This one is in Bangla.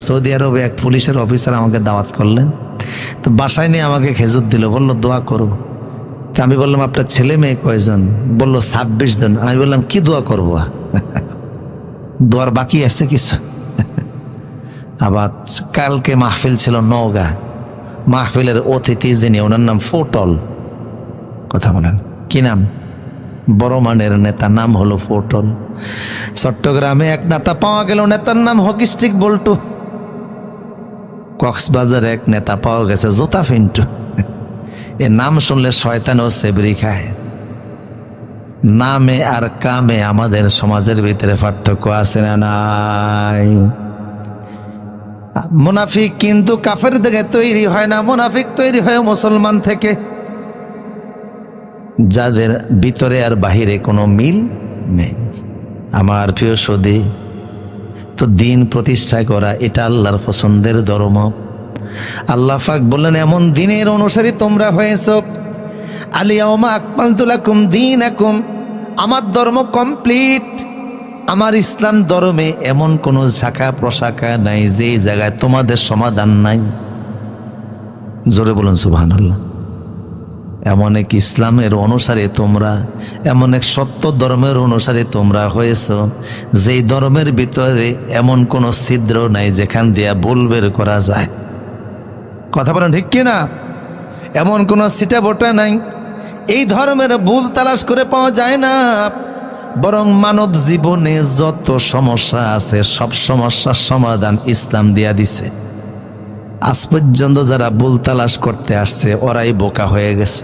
সৌদি আরবে এক পুলিশের অফিসার আমাকে দাওয়াত করলেন, তো বাসায় নিয়ে আমাকে খেজুর দিল, বলল দোয়া করো। তা আমি বললাম আপনার ছেলে মেয়ে কয়জন? বলল 26 জন। আমি বললাম কি দোয়া করবো? দোয়ার বাকি আছে কিছু? আবার কালকে মাহফিল ছিল নওগাঁ, মাহফিলের অতিথি যিনি, ওনার নাম ফোটল। কথা বলেন কি নাম? বড় মানের নেতা, নাম হলো ফোটল। চট্টগ্রামে এক নেতা পাওয়া গেল, নেতার নাম হকিস্টিক বল্টু। কক্সবাজারে এক নেতা পাওয়া গেছে জোতা ফিন্টু। এ নাম শুনলে শয়তানও সেবরি খায়। নামে আর কামে আমাদের সমাজের ভিতরে পার্থক্য আছে না নাই? মুনাফিক কিন্তু কাফের থেকে তৈরি হয় না, মুনাফিক তৈরি হয় মুসলমান থেকে, যাদের ভিতরে আর বাহিরে কোনো মিল নেই। আমার প্রিয় সুধী, তো দিন প্রতিষ্ঠা করা এটা আল্লাহর পছন্দের ধর্ম। আল্লাহ পাক বললেন এমন দিনের অনুসারী তোমরা হয়েছ। আলিয়াউমা আকমালতু লাকুম দীনাকুম, আমার ধর্ম কমপ্লিট। আমার ইসলাম ধর্মে এমন কোনো শাখা প্রশাখা নাই যেই জায়গায় তোমাদের সমাধান নাই। জোরে বলুন সুবহানাল্লাহ। এমন এক ইসলামের অনুসারে তোমরা, এমন এক সত্য ধর্মের অনুসারে তোমরা হয়েছ যেই ধর্মের ভিতরে এমন কোনো ছিদ্র নাই যেখান দিয়া ভুল বের করা যায়। কথা বলেন ঠিক কিনা? এমন কোনো সিটা বোটা নাই। এই ধর্মের ভুল তালাশ করে পাওয়া যায় না, বরং মানব জীবনে যত সমস্যা আছে সব সমস্যার সমাধান ইসলাম দিয়া দিছে। আজ পর্যন্ত যারা ভুল তালাশ করতে আসছে ওরাই বোকা হয়ে গেছে।